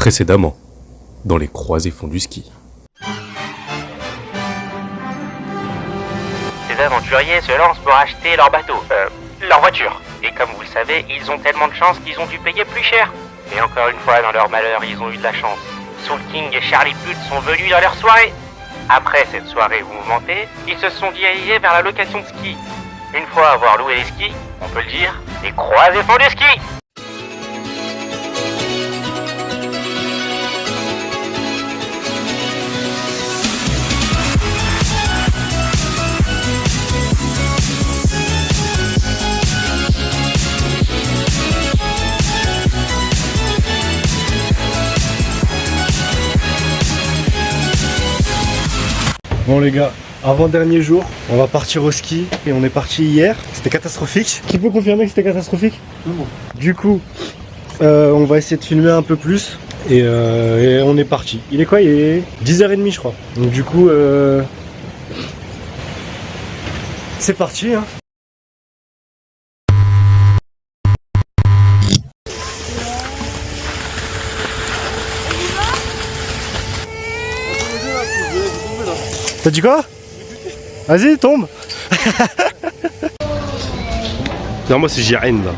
Précédemment, dans les croisés fonds du ski. Ces aventuriers se lancent pour acheter leur bateau, leur voiture. Et comme vous le savez, ils ont tellement de chance qu'ils ont dû payer plus cher. Mais encore une fois, dans leur malheur, ils ont eu de la chance. Soul King et Charlie Puth sont venus dans leur soirée. Après cette soirée mouvementée, ils se sont dirigés vers la location de ski. Une fois avoir loué les skis, on peut le dire, les croisés font du ski. Bon les gars, avant-dernier jour, on va partir au ski et on est parti hier, c'était catastrophique. Qui peut confirmer que c'était catastrophique? Non. Du coup, on va essayer de filmer un peu plus et on est parti. Il est quoi? Il est 10h30 je crois. Donc du coup, c'est parti hein. T'as dit quoi? Vas-y, tombe. Non, moi c'est Jiren là.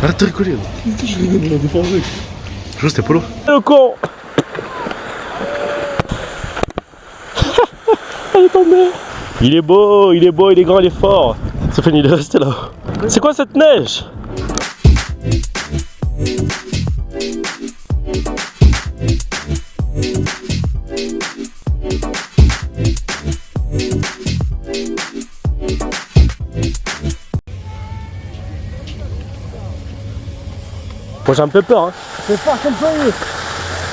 Arrête de rigoler là. Je crois que c'était Polo. Le con. Il est tombé. Il est beau, il est beau, il est grand, il est fort. Sofiane il est resté là. C'est quoi cette neige? Moi j'ai un peu peur hein. C'est pas comme ça.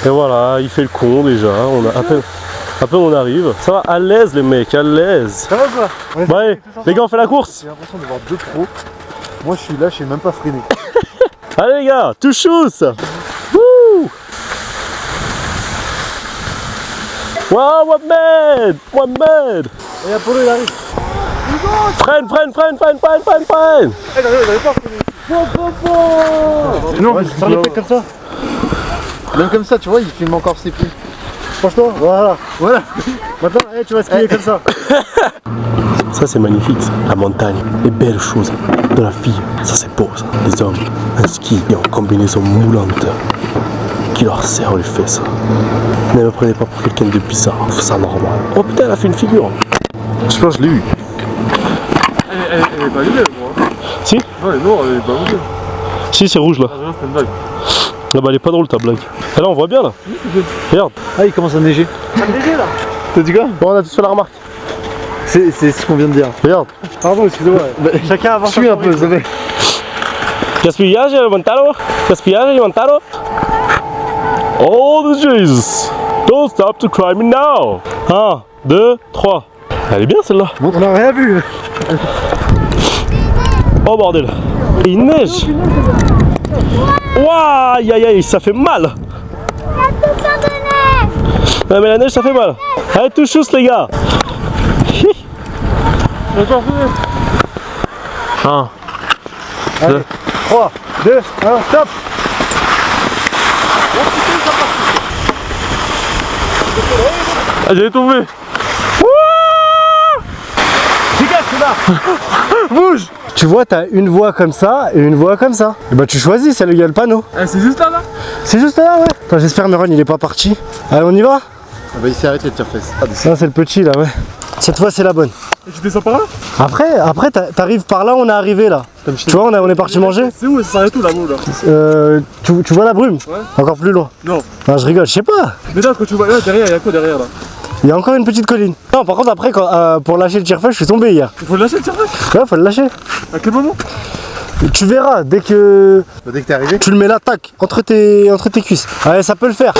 Et voilà, il fait le con déjà, on a à peine on arrive. Ça va, à l'aise les mecs, à l'aise. Ça va quoi? Bah ouais, les gars on fait la course. J'ai l'impression de voir deux pros. Moi je suis là, je sais même pas freiner. Allez les gars, tout chousse. Wouh. Waouh Mohamed. Et Apollo il arrive. Freine. Eh j'arrive pas à freiner. Non, ça le fait comme ça. Même comme ça, tu vois, il filme encore ses pieds. Franchement, voilà. Maintenant, tu vas skier comme ça. Ça c'est magnifique ça. La montagne, les belles choses de la fille, ça c'est beau ça. Les hommes, un ski et en combinaison moulante qui leur serre les fesses. Ne me prenez pas pour quelqu'un de bizarre, c'est ça normal. Oh putain, elle a fait une figure. Je pense que je l'ai eu. Elle est pas levée, moi. Si? Non, elle est noire, elle est pas levée. Si, c'est rouge là. Ah, c'est une blague. Ah bah elle est pas drôle ta blague. Et là on voit bien là. Oui, c'est bien. Regarde. Ah, il commence à neiger. Ça a neigé là. T'as dit quoi? Bon, on a tous fait la remarque. C'est ce qu'on vient de dire. Regarde. Pardon, excusez-moi. Chacun avance. Je suis un peu, c'est vrai. Gaspillage alimentado. Oh Jesus. Don't stop to cry me now. 1, 2, 3. Elle est bien celle-là. Bon, on a rien vu. Oh bordel. Et il neige. Waouh, aïe aïe aïe, ça fait mal. Non mais la neige ça fait mal. Allez tout chousse les gars. 1, 2, 3, 2, 1, stop. Ah j'ai tombé. Bouge. Tu vois, t'as une voie comme ça et une voie comme ça. Et bah tu choisis, c'est le panneau. C'est juste là. C'est juste là, ouais. Attends, j'espère Meron il est pas parti. Allez, on y va. Ah bah il s'est arrêté de tire-fesse. Ça c'est le petit là, ouais. Cette fois c'est la bonne. Et tu descends par là? Après t'arrives par là, on est arrivé là. Tu vois, on est parti manger. C'est où? Ça s'arrête où là-haut là? Tu vois la brume? Ouais. Encore plus loin. Non. Ah, je rigole, je sais pas. Mais là, quand tu vois là derrière, il y a quoi derrière là? Il y a encore une petite colline. Non, par contre après pour lâcher le tire-fesse, je suis tombé hier. Il faut le lâcher le tire-fesse? Ouais, faut le lâcher. À quel moment? Tu verras dès que Dès que t'es arrivé? tu le mets là, tac, entre tes cuisses. Ouais, ça peut le faire.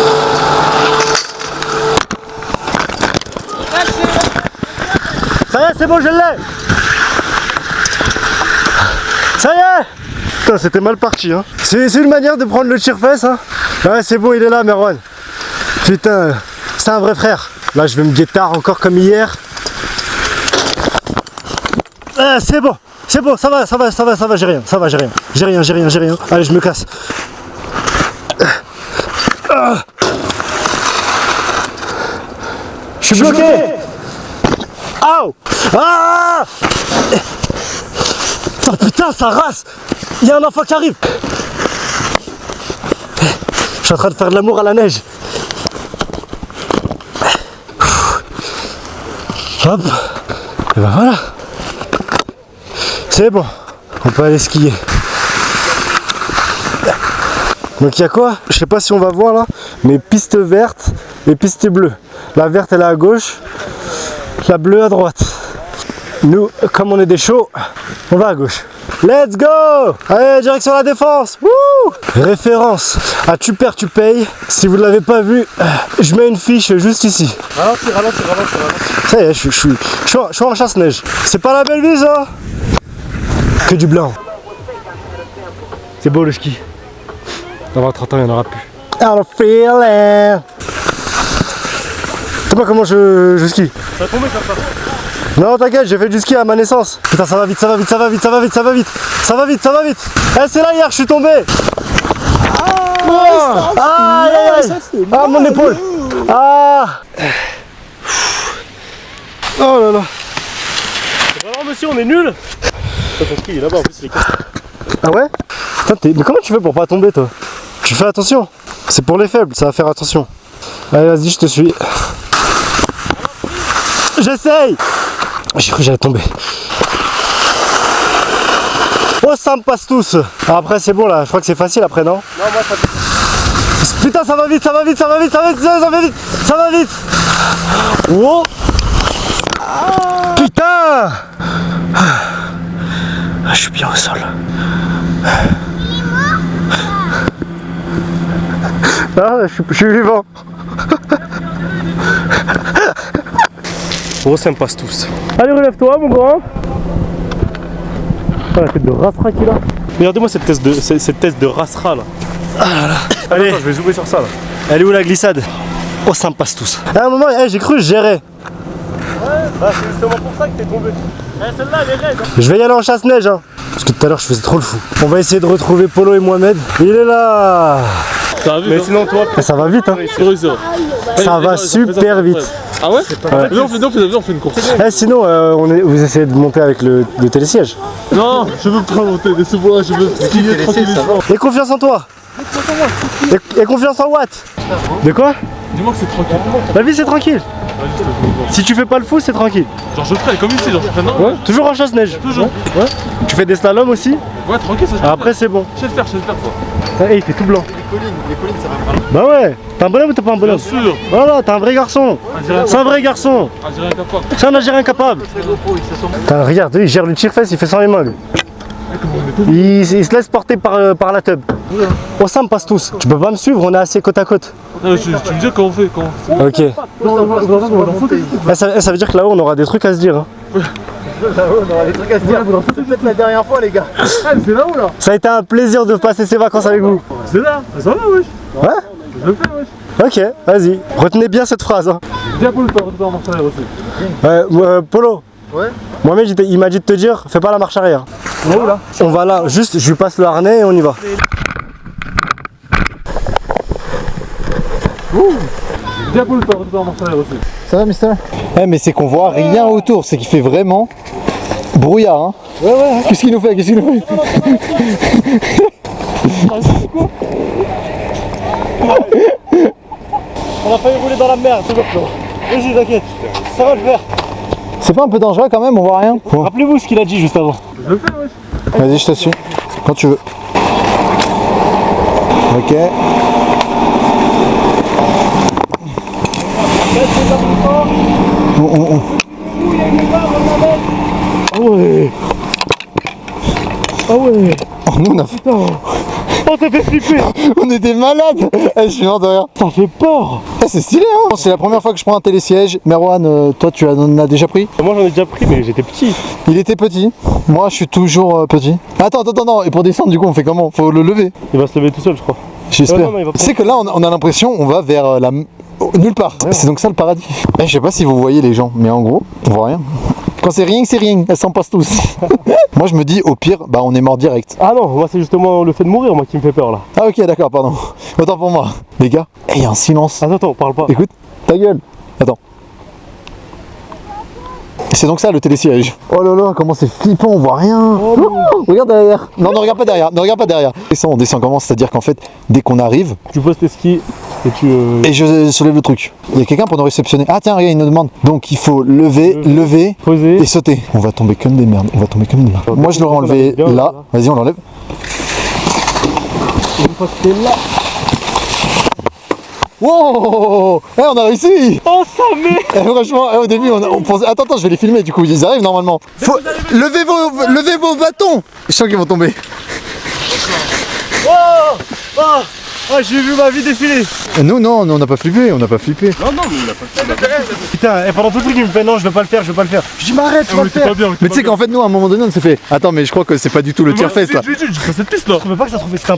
Ça y est, c'est bon, je l'ai. Ça y est. Putain, c'était mal parti hein. C'est une manière de prendre le tire-fesse hein. Ouais, c'est bon, il est là Merwan. Putain, c'est un vrai frère. Là, je vais me guettard encore comme hier. Ah, c'est bon. C'est bon, ça va, j'ai rien, J'ai rien. Allez, je me casse. Je suis bloqué. Aouh. Ah. Oh putain, ça rase. Il y a un enfant qui arrive. Je suis en train de faire de l'amour à la neige. Hop. Et ben voilà. C'est bon. On peut aller skier. Donc il y a quoi? Je sais pas si on va voir là, mais piste verte et piste bleue. La verte elle est à gauche, la bleue à droite. Nous, comme on est des chauds, on va à gauche. Let's go! Allez, direction la défense! Wouh! Référence à Tu perds, tu payes. Si vous ne l'avez pas vu, je mets une fiche juste ici. Ralentis. Ça y est, je suis en chasse-neige. C'est pas la belle vie ça? Que du blanc. C'est beau le ski. Dans 30 ans, il n'y en aura plus. I feel it. Je sais pas comment je skie. Ça va tomber comme ça. Non, t'inquiète, j'ai fait du ski à ma naissance. Putain, ça va vite. Eh, c'est là hier, je suis tombé. Ah, mon épaule. Ah. Oh là là. Vraiment, monsieur, on est nuls. Ton ski il est là-bas, en plus, il est cassé. Ah ouais? Putain, mais comment tu fais pour pas tomber, toi? Tu fais attention. C'est pour les faibles, ça va faire attention. Allez, vas-y, je te suis. J'essaye. J'ai cru que j'allais tomber. Oh, ça me passe tous. Après, c'est bon là, je crois que c'est facile après, non? Non, moi, ça. Putain, ça va vite. Oh. Putain. Ah, je suis bien au sol. Ah, je suis vivant. Oh, ça me passe tous. Allez, relève-toi, mon grand. Oh, la tête de Rasra qu'il a. Regardez-moi cette test de Rasra là. Ah là là. Allez, Attends, je vais zoomer sur ça là. elle est où la glissade? Oh, ça me passe tous. À un moment, j'ai cru que je gérais. Ouais, bah c'est justement pour ça que t'es tombé. Celle-là, elle est raide. Je vais y aller en chasse-neige, hein. Parce que tout à l'heure, je faisais trop le fou. On va essayer de retrouver Polo et Mohamed. Il est là. T'as vu? Mais sinon, toi, Ça va vite, hein. Ça va super vite. Ah ouais? Viens, on fait une course. Eh, sinon, vous essayez de monter avec le télésiège. Non, je veux pas monter, laissez-moi, je veux skier tranquillement. Et confiance en toi. Et confiance en Watt. De quoi? Dis-moi que c'est tranquille. La vie, c'est tranquille. Si tu fais pas le fou, c'est tranquille. Genre je ferai comme ici, genre je ferai non. Ouais. Toujours en chasse-neige. Toujours. Ouais. Tu fais des slaloms aussi? Ouais, tranquille, ça je peux Après, c'est bon. Je sais le faire toi. Eh, il fait tout blanc. Les collines, ça va me Bah ouais. T'es un bonhomme ou t'es pas un bonhomme? Bien sûr. Voilà, t'es un vrai garçon. C'est un vrai garçon. Algérien capable. C'est un Algérien capable. Putain, regarde, lui, il gère le tire-fesse, il fait sans les mains, lui. Il se laisse porter par la tub. Oh, ça me passe tous. Tu peux pas me suivre, on est assez côte à côte. Tu me dis comment on fait, Ok. Ça veut dire que là-haut, on aura des trucs à se dire. Hein. Là-haut, on aura des trucs à se dire. Peut-être la dernière fois, les gars. Ah, mais c'est là-haut, là. Ça a été un plaisir de passer ces vacances avec vous. C'est là. Ça va, wesh. Ouais? Je le fais, wesh. Ok, vas-y. Retenez bien cette phrase. Hein. Viens pour le temps, retourne en marche arrière aussi. Polo. Ouais. Mohamed, il m'a dit de te dire, fais pas la marche arrière. On est où là? On va là, juste, je lui passe le harnais et on y va. Viens pour le temps, retourne en marche arrière aussi. Ça va, mister? Ouais, mais c'est qu'on voit rien autour, c'est qu'il fait vraiment brouillard. Hein. Ouais. Qu'est-ce qu'il nous fait? On a failli rouler dans la merde, c'est bon. Vas-y, t'inquiète, ça va le faire. C'est pas un peu dangereux quand même, on voit rien? Bon. Rappelez-vous ce qu'il a dit juste avant. Je le fais, wesh. Vas-y, je te suis. Quand tu veux. Ok. Ah ouais. Oh, nous on a fait... Oh, ça fait flipper. On était malades. Je suis mort de rire. Ça fait peur. C'est stylé, hein. C'est la première fois que je prends un télésiège. Merwan, toi tu en as déjà pris? Moi j'en ai déjà pris, mais j'étais petit. Il était petit. Moi je suis toujours petit. Attends, non. Et pour descendre du coup on fait comment? Faut le lever. Il va se lever tout seul, je crois. J'espère. Non, il va pas. C'est que là on a l'impression on va vers nulle part. C'est donc ça le paradis. Je sais pas si vous voyez les gens, mais en gros on voit rien. Quand c'est rien, elles s'en passent tous. Moi je me dis au pire, bah on est mort direct. Ah non, moi c'est justement le fait de mourir moi qui me fait peur là. Ah ok d'accord, pardon. Autant pour moi. Les gars, il y a un silence. Attends, parle pas. Écoute, ta gueule. Attends. C'est donc ça le télésiège. Oh là là, comment c'est flippant, on voit rien. Oh, regarde derrière. Non, ne regarde pas derrière, ne regarde pas derrière. On descend comment? C'est-à-dire qu'en fait, dès qu'on arrive, tu poses tes skis et tu... Et je soulève le truc. Il y a quelqu'un pour nous réceptionner. Ah tiens, regarde, il nous demande. Donc il faut lever, poser et sauter. On va tomber comme des merdes, on va tomber comme des merdes. Moi je l'aurais enlevé là. Vas-y, on l'enlève. Une fois que t'es là... Wow, eh, on a réussi. Oh ça met. Franchement, au début on pensait... Attends, je vais les filmer du coup, ils arrivent normalement. Faut... Levez vos bâtons. Je sens qu'ils vont tomber. Ah, j'ai vu ma vie défiler. Nous non, on n'a pas flippé, Non, mais il a pas fait. Putain, et pendant tout le truc, il me fait non, je vais pas le faire. Je dis, mais arrête, tu vas le faire. Mais tu sais qu'en fait, nous, à un moment donné, on s'est fait. Attends, mais je crois que c'est pas du tout le tire-fesse là. Cette piste là. Je trouvais pas que ça trouvait, c'était un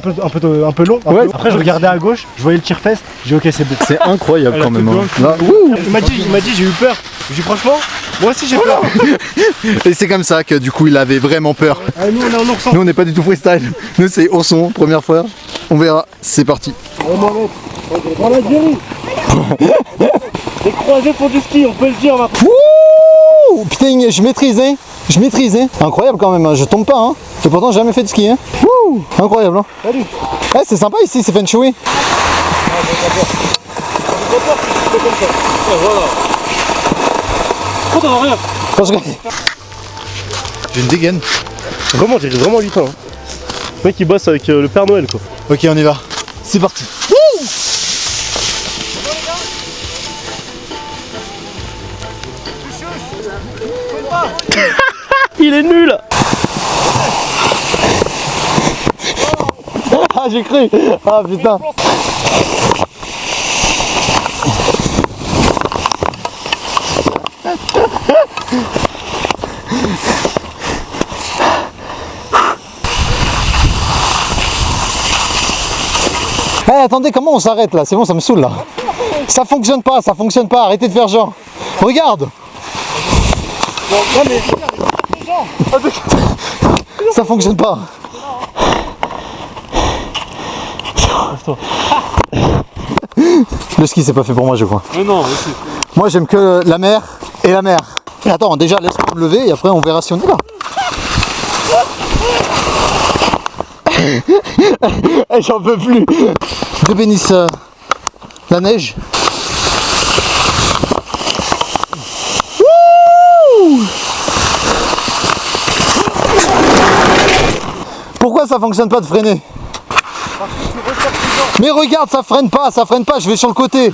peu long. Ouais. Après, je regardais à gauche, je voyais le tire-fesse. J'ai dit, ok, c'est bon. C'est incroyable Elle a quand même. tout Là, Il m'a dit, j'ai eu peur. Je dis, franchement, moi aussi j'ai peur. et c'est comme ça que du coup, il avait vraiment peur. Ah, nous, on est en ourson. Nous, on n'est pas du tout freestyle. Nous, c'est ourson, première fois. On verra. C'est parti. Dans l'Algérie. Les croisés font du ski, on peut le dire maintenant. Wouh, putain, je maîtrise, hein. Incroyable quand même, hein. Je tombe pas, hein. Et pourtant, j'ai jamais fait de ski, hein. Wouh, incroyable, hein. Salut. Eh, c'est sympa ici, c'est feng shui. Oh, t'en as rien. J'ai une dégaine. Vraiment, j'ai vraiment lutin. Hein. Le mec, il bosse avec le Père Noël, quoi. Ok, on y va. C'est parti. Il est nul. Ah, j'ai cru. Ah, putain. Eh, attendez, comment on s'arrête là? C'est bon, ça me saoule là. Ça fonctionne pas, arrêtez de faire genre. Regarde. Ça fonctionne pas. Le ski c'est pas fait pour moi je crois. Mais non, aussi. Moi j'aime que la mer et la mer. Et attends, déjà laisse-moi me lever et après on verra si on est là. J'en peux plus. Dieu bénisse la neige. Wouh! Pourquoi ça fonctionne pas de freiner? Mais regarde, ça freine pas, je vais sur le côté.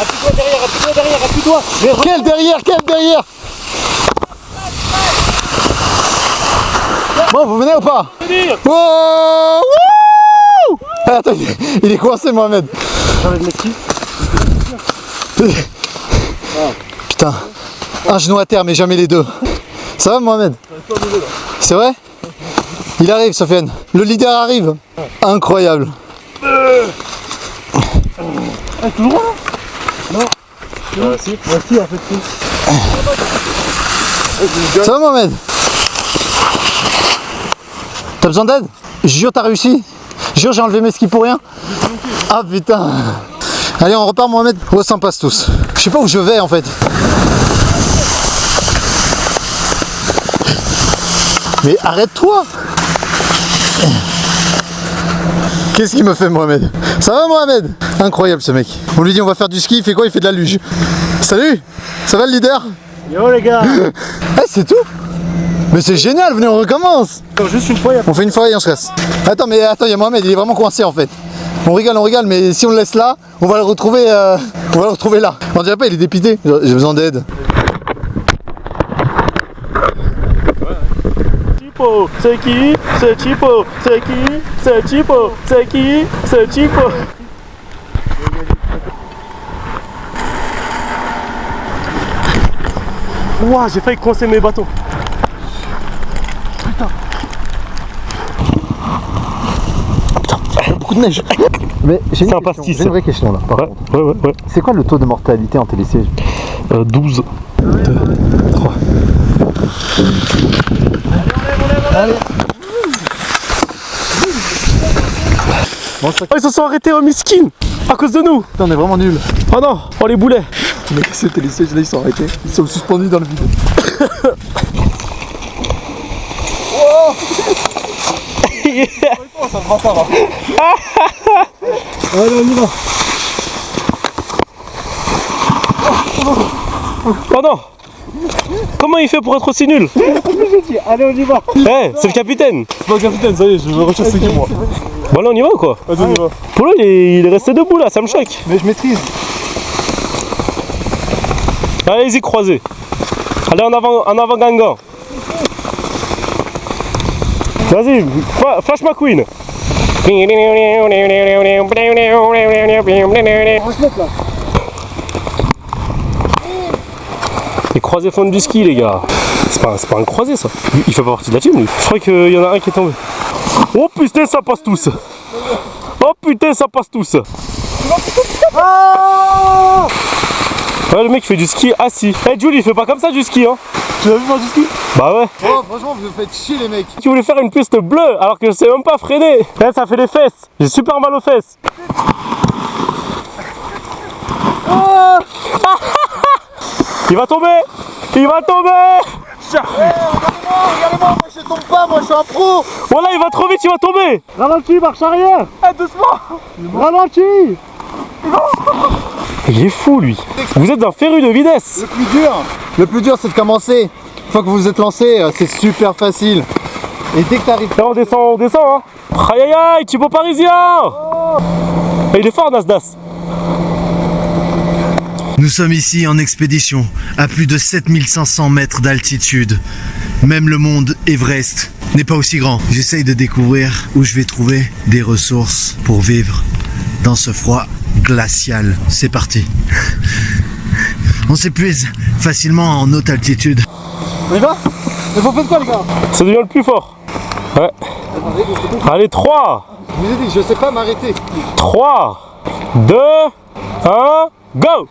Appuie-toi derrière, appuie-toi. Quel derrière? Bon, vous venez ou pas? Oh, wouh! Attends, il est coincé Mohamed. J'enlève mes skis. Putain, un genou à terre mais jamais les deux. Ça va Mohamed? C'est vrai? Il arrive Sofiane, le leader arrive. Incroyable. Toujours là? Non. Si, en fait si. Ça va Mohamed? T'as besoin d'aide? Jure t'as réussi? Jure j'ai enlevé mes skis pour rien? Ah putain. Allez on repart Mohamed. Oh ça passe tous. Je sais pas où je vais en fait. Mais arrête-toi. Qu'est-ce qu'il me fait Mohamed? Ça va Mohamed? Incroyable ce mec. On lui dit on va faire du ski, il fait quoi? Il fait de la luge. Salut. Ça va le leader? Yo les gars. Eh c'est tout? Mais c'est génial, venez on recommence. Juste une fois, On fait une fois et on se casse. Attends, mais attends, il y a Mohamed, il est vraiment coincé en fait. On rigole, mais si on le laisse là, on va le retrouver là. On dirait pas, il est dépité. J'ai besoin d'aide. Tipo, c'est qui? C'est Tipo, c'est qui? C'est Tipo, c'est qui? C'est Tipo. Ouah, j'ai failli coincer mes bâtons. Beaucoup de neige. Mais j'ai C'est un pastis. J'ai une vraie question là. Par contre. Ouais. C'est quoi le taux de mortalité en télésiège? 12. 2, 3, Allez. Bon, ça... Oh, ils se sont arrêtés au miskin à cause de nous. Putain, on est vraiment nuls. Oh non, oh les boulets. Les mecs, c'était les sièges là, ils sont arrêtés. Ils sont suspendus dans le vide. Oh allez, on y va. Oh non. Comment il fait pour être aussi nul? Allez, on y va. Eh, c'est le capitaine. C'est pas le capitaine, ça y est, je me recherche qui moi. Bon là on y va ou quoi? Vas-y, on y va. Polo il est resté debout là, ça me choque. Mais je maîtrise. Allez-y, croisez. Allez en avant Gangan. Vas-y, Flash McQueen. Les croisés font du ski les gars. C'est pas un croisé ça. Il fait pas partie de la team lui. Je crois qu'il y en a un qui est tombé. Oh putain ça passe tous. Oh putain ça passe tous. Ouais, le mec fait du ski assis. Eh Jules il fait pas comme ça du ski hein. Tu l'as vu faire du ski? Bah ouais. Oh, franchement, vous me faites chier, les mecs. Tu voulais faire une piste bleue alors que je sais même pas freiner. Eh, ça fait les fesses. J'ai super mal aux fesses. Il va tomber. Il va tomber. Regardez-moi, moi je tombe pas, moi je suis un pro. Voilà, il va trop vite, il va tomber. Ralentis, marche arrière. Doucement. Ralentis. Il est fou lui. Vous êtes un féru de vitesse. Le plus dur c'est de commencer. Une fois que vous vous êtes lancé, c'est super facile. Et dès que t'arrives... Là on descend hein. Aïe aïe aïe, Thibaut Parisien. Et il est fort Nasdas. Nous sommes ici en expédition, à plus de 7500 mètres d'altitude. Même le monde Everest n'est pas aussi grand. J'essaye de découvrir où je vais trouver des ressources pour vivre dans ce froid glacial. C'est parti. On s'épuise facilement en haute altitude. On y va? Mais vous faites quoi les gars? Ça devient le plus fort. Ouais. Allez 3. Je vous ai dit, je sais pas m'arrêter. 3, 2, 1, go!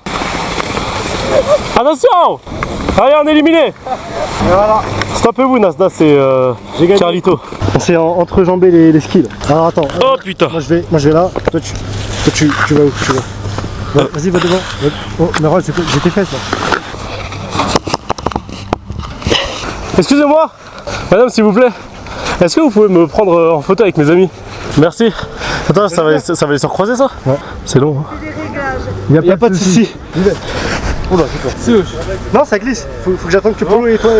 Attention! Allez, on est éliminé! Et voilà. Stoppez-vous, Nasdaq, c'est Carlito. On s'est entrejambé les skis là. Alors attends. Oh putain! Moi je vais là. Toi tu vas où? Tu vas. Ouais, vas-y, va devant. Oh, mais Roll, j'ai tes fesses là. Excusez-moi, madame, s'il vous plaît. Est-ce que vous pouvez me prendre en photo avec mes amis? Merci. Attends, ça va les surcroiser ça? Ouais. C'est long. Hein. Il y a pas de soucis. Oula, c'est quoi? Non, ça glisse. Faut que j'attende que Polo et toi.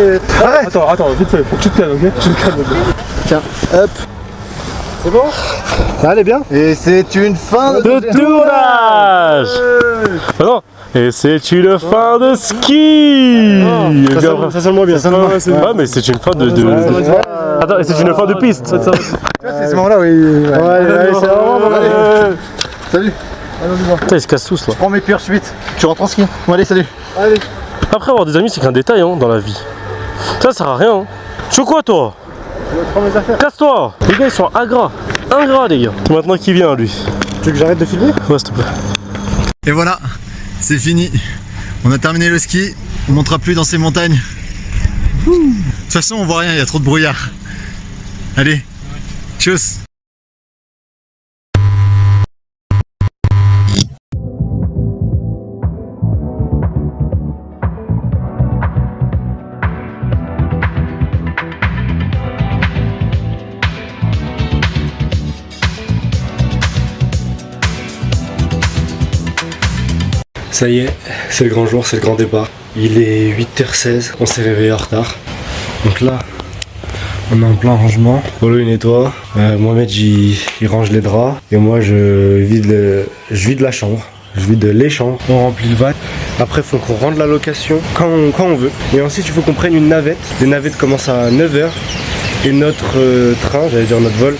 Arrête! Attends, vite fait, faut que tu te calmes, ok? Tu te calmes. Tiens, hop. C'est bon? Ça allait bien? Et c'est une fin de tournage! Ah non! Et c'est une fin de ski! Ça sonne moins bien. Ouais, mais c'est une fin de... Attends, et c'est une fin de piste! C'est ce moment-là, oui. Ouais, c'est vraiment... Salut! Putain, ils se cassent tous là. Je prends mes pires suites. Tu rentres en ski? Bon, allez, salut! Allez! Après, avoir des amis, c'est qu'un détail hein, dans la vie. Ça sert à rien. Hein. Tu veux quoi, toi? Je prends mes affaires. Casse-toi! Les gars, ils sont ingrats. Ingrats, les gars. C'est maintenant qu'il vient, lui. Tu veux que j'arrête de filmer? Ouais, s'il te plaît. Et voilà, c'est fini. On a terminé le ski. On montera plus dans ces montagnes. De toute façon, on voit rien, il y a trop de brouillard. Allez, tchuss! Ça y est, c'est le grand jour, c'est le grand départ. Il est 8h16, on s'est réveillé en retard. Donc là, on est en plein rangement. Polo il nettoie, Mohamed il range les draps. Et moi je vide la chambre, je vide les chambres. On remplit le vac. Après il faut qu'on rende la location quand on veut. Et ensuite il faut qu'on prenne une navette. Les navettes commencent à 9h. Et notre train, j'allais dire notre vol,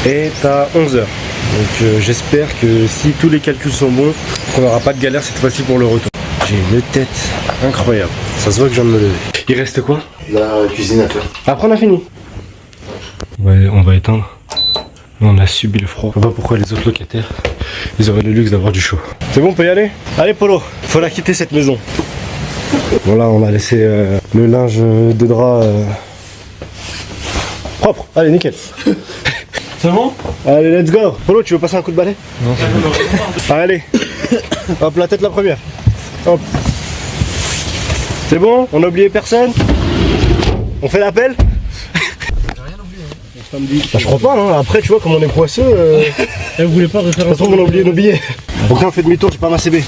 est à 11h. Donc j'espère que si tous les calculs sont bons, qu'on n'aura pas de galère cette fois-ci pour le retour. J'ai une tête incroyable, ça se voit que je viens de me lever. Il reste quoi? La cuisine à faire. Après on a fini. Ouais, on va éteindre. On a subi le froid. Je sais pas pourquoi les autres locataires, ils auraient le luxe d'avoir du chaud. C'est bon, on peut y aller? Allez Polo, faut la quitter cette maison. Bon là on a laissé le linge de drap Propre, allez, nickel. C'est bon? Allez, let's go. Polo, tu veux passer un coup de balai? Non. Allez. Hop, la tête la première. Hop. C'est bon? On a oublié personne? On fait l'appel? J'ai rien oublié. Bah, je crois pas, hein. Après, tu vois, comme on est poisseux. Vous voulez pas référencer? De toute façon, on a oublié nos billets. Donc là, on fait demi-tour, j'ai pas ma CB.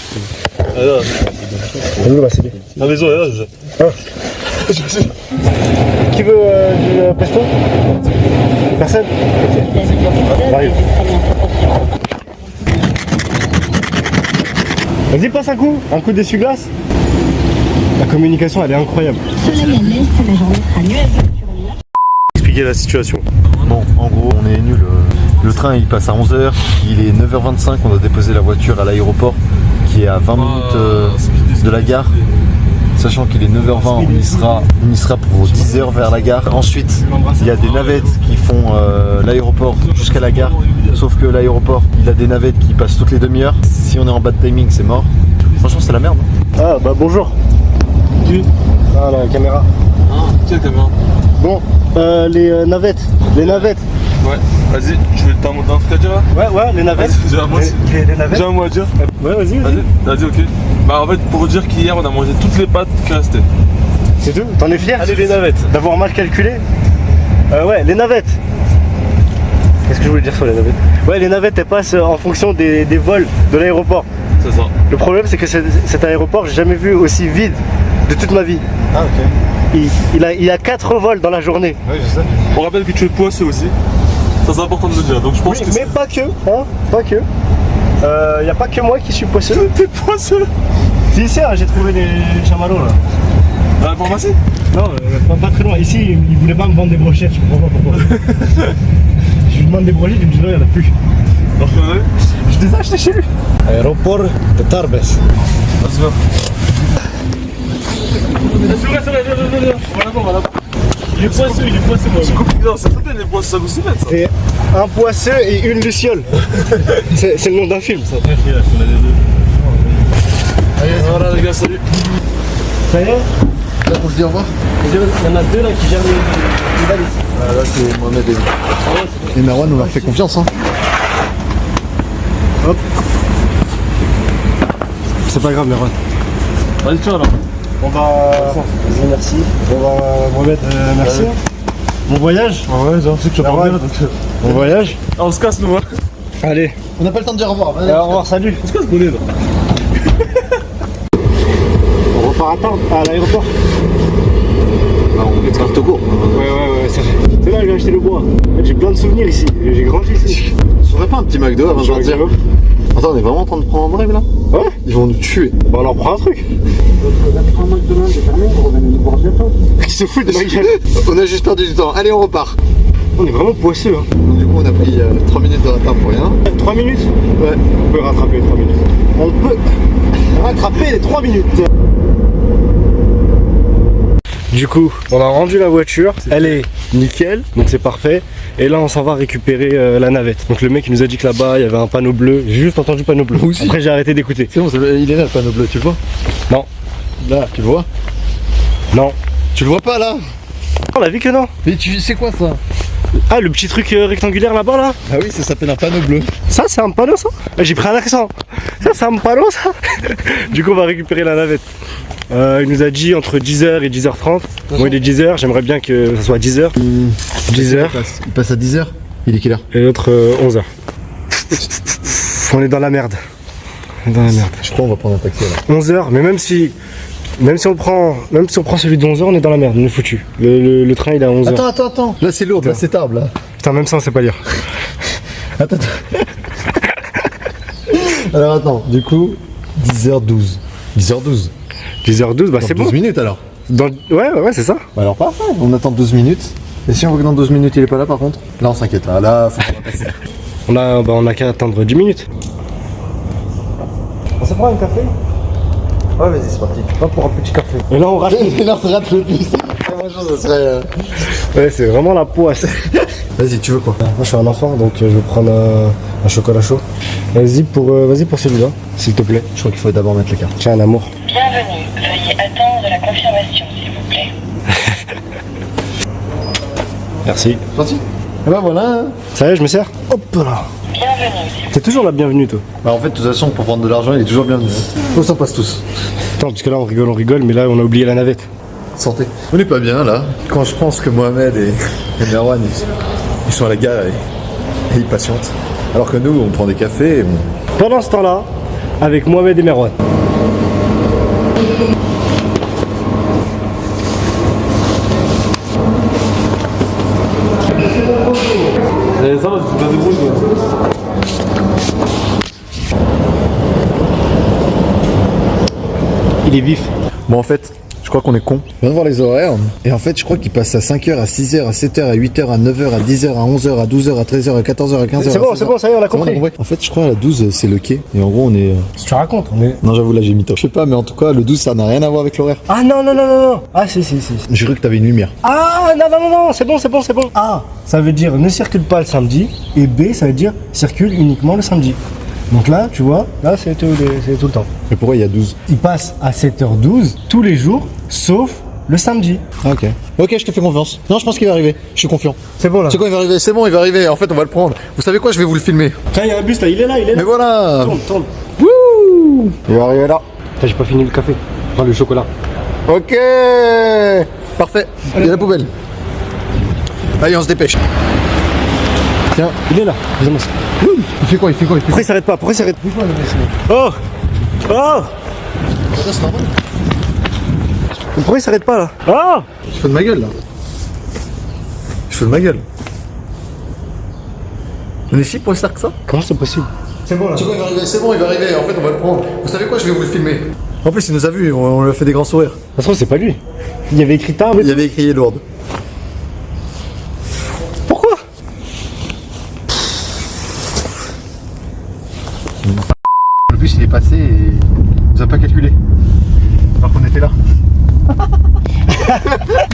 Où ma CB? La maison est là, déjà. Qui veut du pesto? Personne? J'arrive. Vas-y, passe un coup d'essuie-glace. La communication, elle est incroyable. Expliquez la situation. Bon, en gros, on est nul. Le train il passe à 11h, il est 9h25, on doit déposer la voiture à l'aéroport qui est à 20 minutes de la gare. Sachant qu'il est 9h20, on y sera pour 10h vers la gare. Ensuite, il y a des navettes qui font l'aéroport jusqu'à la gare. Sauf que l'aéroport, il a des navettes qui passent toutes les demi-heures. Si on est en bad timing, c'est mort. Franchement, c'est la merde. Ah bah bonjour. Qui? Ah la caméra. Ah, quelle caméra? Bon, les navettes. Les navettes. Ouais, vas-y, tu veux t'en monter un truc à dire là? Ouais, les navettes. J'ai un mot navettes. J'ai un mot à dire. Ouais, vas-y. Vas-y, ok. Bah en fait, pour dire qu'hier on a mangé toutes les pâtes qui restaient. C'est tout? T'en es fier? Allez, les navettes. D'avoir mal calculé? Ouais, les navettes. Qu'est-ce que je voulais dire sur les navettes? Ouais, les navettes, elles passent en fonction des vols de l'aéroport. C'est ça. Le problème, c'est que cet aéroport, j'ai jamais vu aussi vide de toute ma vie. Ah, ok. Il y a 4 vols dans la journée. Ouais, je sais. On rappelle que tu es poisseux aussi. Ça c'est important de le dire. Donc je pense Oui, que mais pas que, hein, pas que. Y a pas que moi qui suis poisseux. t'es poisseux. Si, si, j'ai trouvé des chamallows là. À la pharmacie? Non, pas très loin. Ici, il voulait pas me vendre des brochettes, je comprends pas pourquoi. Je lui demande des brochettes, il me dit non, il y en a plus. Alors que j'en ai? Je les ai achetés chez lui. Aéroport de Tarbes. Vas-y, va. C'est vrai, viens. On va là-bas. Il est poisseux, moi. C'est compliqué, non, ça s'appelle les poisseux, ça vous soumet ça? C'est un poisseux et une luciole. C'est le nom d'un film, ça. Allez, voilà les gars, salut. Ça y est? Là, on se dit au revoir. Il y en a 2 là qui gèrent les valises. Ah, là, c'est Mohamed et Marwan, on leur fait confiance. Hein. Hop. C'est pas grave, Merwan. Vas-y, tiens alors. On va. Vas-y, merci. On va remettre. Merci. Bon voyage. Ouais, j'ai l'impression que tu vas pas bien donc. Bon voyage. Ah, on se casse nous, hein. Allez. On n'a pas le temps de dire au revoir. Au revoir, salut. On se casse, bonnet là. On repart à l'aéroport. On est carte au cours. Ouais, c'est là que j'ai acheté le bois. En fait, j'ai plein de souvenirs ici. J'ai grandi ici. On se ferait pas un petit McDo avant de partir? Attends, on est vraiment en train de prendre un drive là? Ouais. Ils vont nous tuer. Bah, on leur prend un truc. Ils se foutent de ma gueule. On a juste perdu du temps. Allez, on repart. On est vraiment poisseux. Hein. Donc, du coup, on a pris 3 minutes de retard pour rien. 3 minutes? Ouais. On peut rattraper les 3 minutes. On peut rattraper les 3 minutes. Du coup, on a rendu la voiture, elle est nickel, donc c'est parfait. Et là, on s'en va récupérer la navette. Donc le mec il nous a dit que là-bas, il y avait un panneau bleu. J'ai juste entendu panneau bleu. Aussi. Après, j'ai arrêté d'écouter. C'est bon, il est là le panneau bleu, tu le vois? Non. Là, tu le vois? Non. Tu le vois pas là? On a vu que non. Mais tu sais quoi ça? Ah, le petit truc rectangulaire là-bas là? Ah oui, ça s'appelle un panneau bleu. Ça, c'est un panneau ça? J'ai pris un accent. Ça, c'est un panneau ça? Du coup, on va récupérer la navette. Il nous a dit entre 10h et 10h30. Moi, il est 10h, j'aimerais bien que ça soit 10h. 10h. Il passe à 10h. Il est quelle heure? Et l'autre 11h. On est dans la merde. On est dans la merde. Je crois qu'on va prendre un taxi là. 11h, mais même si on prend celui de 11h, on est dans la merde, on est foutu. Le train il est à 11h. Attends. Là c'est lourd, là c'est Tarbes là. Putain, même ça on sait pas lire. Attends. Alors attends, du coup, 10h12. 10h12. 10h12, bah c'est bon. 12 minutes alors. Ouais, c'est ça. Bah alors parfait, on attend 12 minutes. Et si on voit que dans 12 minutes il est pas là par contre? Là on s'inquiète là, faut qu'on va passer. On a qu'à attendre 10 minutes. On se prend un café? Ouais vas-y c'est parti. Pas pour un petit café. Et là on rate. Et là on rate le bus. Ça serait... Ouais, c'est vraiment la poisse. Vas-y, tu veux quoi? Moi je suis un enfant donc je vais prendre un chocolat chaud. Vas-y pour celui-là, s'il te plaît. Je crois qu'il faut d'abord mettre les cartes. Tiens, un amour. Bienvenue, veuillez attendre la confirmation, s'il vous plaît. Merci. Gentil. Et bah voilà. Ça y est, je me sers. Hop là. T'es toujours la bienvenue, toi. Bah en fait, de toute façon, pour prendre de l'argent, il est toujours bienvenu. On s'en passe tous. Attends, parce que là, on rigole, mais là, on a oublié la navette. Santé. On n'est pas bien là. Quand je pense que Mohamed et Merwan, ils sont à la gare et ils patientent. Alors que nous, on prend des cafés et on... Pendant ce temps-là, avec Mohamed et Merwan. Ça va, tu te débrouilles toi. Il est vif. Bon en fait, je crois qu'on est con. On va voir les horaires. Et en fait, je crois qu'il passe à 5h, à 6h, à 7h, à 8h, à 9h, à 10h, à 11h, à 12h, à 13h, à 14h, à 15h. C'est bon, ça y est, on a compris. En fait, je crois à la 12, c'est le quai. Et en gros, on est... Si tu racontes, on est... Non, j'avoue, là, j'ai mis tôt. Je sais pas, mais en tout cas, le 12, ça n'a rien à voir avec l'horaire. Ah non. Ah si. J'ai cru que t'avais une lumière. Ah non, c'est bon. A, ça veut dire ne circule pas le samedi. Et B, ça veut dire circule uniquement le samedi. Donc là, tu vois, là c'est tout le temps. Mais pourquoi il y a 12? Il passe à 7h12 tous les jours, sauf le samedi. Ah, ok. Ok, je te fais confiance. Non, je pense qu'il va arriver. Je suis confiant. C'est bon là. C'est quoi, il va arriver? C'est bon, il va arriver. En fait, on va le prendre. Vous savez quoi? Je vais vous le filmer. Tiens, il y a un bus là, il est là. Mais voilà. Tourne. Wouh! Il va arriver là. Putain, j'ai pas fini le café. Prends le chocolat. Ok. Parfait. Il y a la poubelle. Allez, on se dépêche. Tiens. Il est là. Il fait quoi? Pourquoi il s'arrête pas? Oh. C'est normal. Pourquoi il s'arrête pas là? Ah. Je fais de ma gueule là. On est si pour ça que ça? Comment c'est possible? C'est bon là. C'est bon, il va arriver. En fait, on va le prendre. Vous savez quoi? Je vais vous le filmer. En plus, il nous a vus. On lui a fait des grands sourires. De toute façon, c'est pas lui. Il y avait écrit tard. Il y avait écrit Lourdes. Pourquoi? Le bus il est passé et il nous a pas calculé. Alors qu'on était là.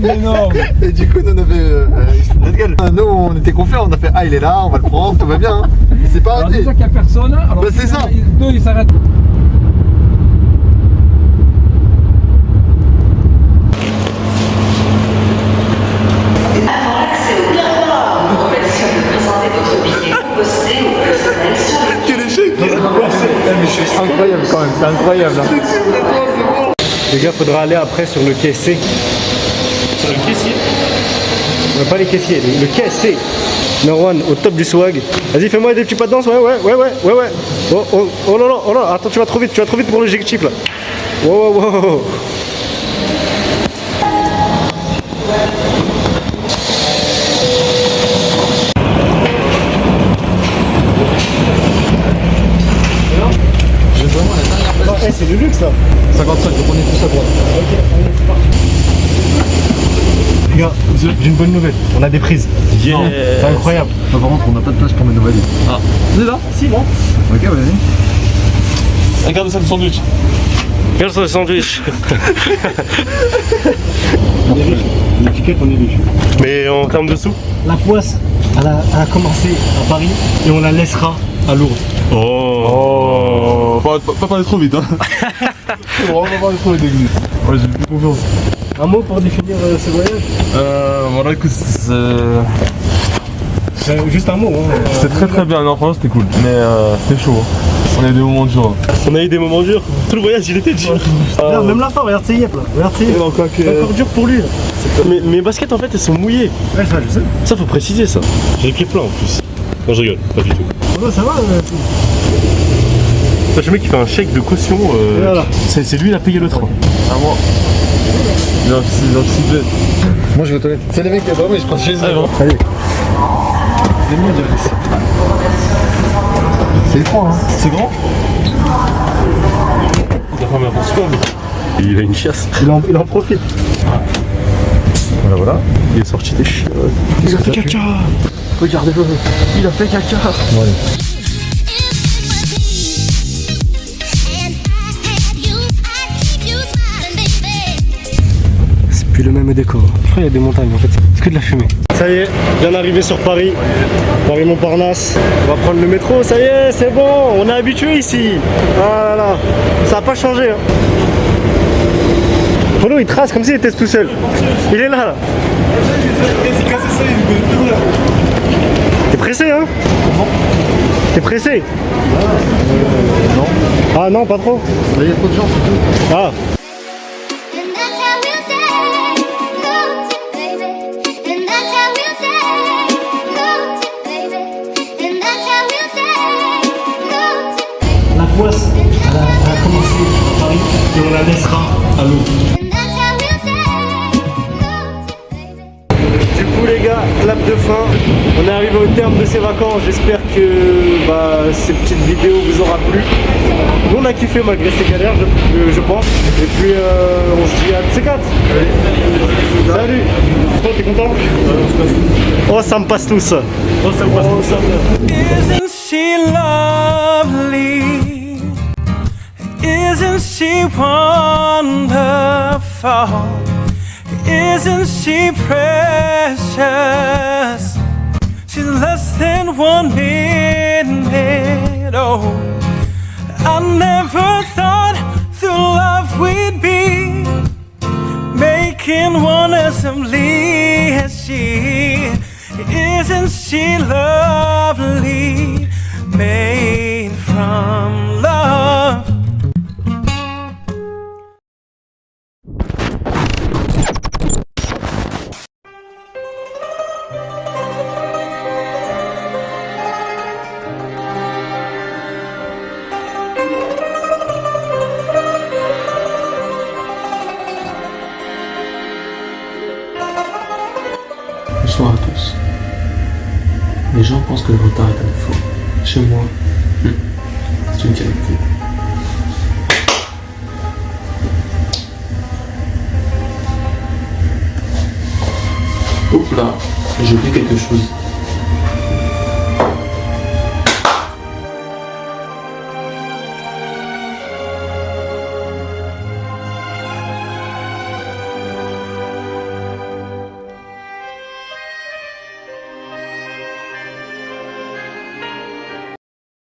Mais non. Et du coup, nous on avait. Regarde, nous on était confiants, on a fait ah, il est là, on va le prendre, tout va bien. C'est pas Alors arrêté. déjà qu'il n'y a personne, alors Bah, c'est ça. Deux ils s'arrêtent. Incroyable quand même, c'est incroyable. Les gars, faudra aller après sur le quai C. Sur le caissier? Pas les caissiers, le quai C. Merwan, au top du swag. Vas-y, fais-moi des petits pas de danse, ouais. Oh là, attends, tu vas trop vite pour l'objectif là. Wow. C'est le luxe là. 55, donc on est tous à droite. Les gars, j'ai une bonne nouvelle. On a des prises. Yeah. C'est incroyable. Par contre, on n'a pas de place pour mettre nos valises. Ah, vous êtes là? Si, non? Ok, vas-y. Regarde ça le sandwich. Regarde ça le sandwich. On est riche. L'étiquette, on est riche. Mais en termes de sous? La poisse, elle a commencé à Paris et on la laissera à Lourdes. Oh. Pas parler trop vite, hein. Faut vraiment pas parler trop vite, l'église. Ouais, j'ai plus confiance. Un mot pour définir ce voyage? Voilà, écoute, Juste un mot. Hein. c'était très bien. Non, franchement, c'était cool. Mais c'était chaud. Hein. On a eu des moments durs. On a eu des moments durs. Tout le voyage, il était dur. Regarde, même la fin, regarde Seyep là. Regarde Seyep. C'est encore dur pour lui là. Mes baskets en fait, elles sont mouillées. Ouais, ça, je sais. Ça, faut préciser ça. J'ai écrit plein en plus. Non, je rigole, pas du tout. Oh, ça va le mec qui fait un chèque de caution. Voilà. C'est lui, il a payé le train. À moi. J'en suis Moi je vais aux toilettes. C'est les mecs qui adorent, mais je prends chez eux. Allez. C'est étroit, hein. C'est grand. Il a pas mal pour soi, mais il a une chiasse. Il en profite. Voilà. Il est sorti des chiens. Il a fait caca. Regardez-le. Il a fait caca. Bon, allez. Plus le même décor. Je crois qu'il y a des montagnes en fait. C'est que de la fumée. Ça y est, bien arrivé sur Paris. Paris-Montparnasse. On va prendre le métro, ça y est, c'est bon. On est habitué ici. Ah là là. Ça n'a pas changé. Hein. Polo il trace comme s'il était tout seul. Il est là. T'es pressé, hein? T'es pressé? Non. Ah non, pas trop. Là, il y a trop de gens, c'est tout. Ah. And that's how we'll stay, losing, baby. And that's how we'll stay, losing, baby. And that's how we'll stay, losing, baby. La poisse, elle a commencé à Paris et on la laissera à l'eau. And that's how we'll stay, losing, baby. Du coup les gars, clap de fin. On est arrivé au terme de ces vacances. J'espère que ces petites vidéos vous aura plu. Nous on a kiffé malgré ces galères, je pense. Et puis on se dit à ces 4. Salut. Toi t'es content? Oh ça me passe tous. Oh ça me passe tous. Isn't she lovely? Isn't she wonderful? Isn't she precious? She's less than 1 minute old. I never thought through love we'd be making one as lovely as she. Isn't she lovely? Made from love. Bonsoir à tous. Les gens pensent que le retard est un défaut. Chez moi, c'est une qualité. Oups là, j'ai oublié quelque chose.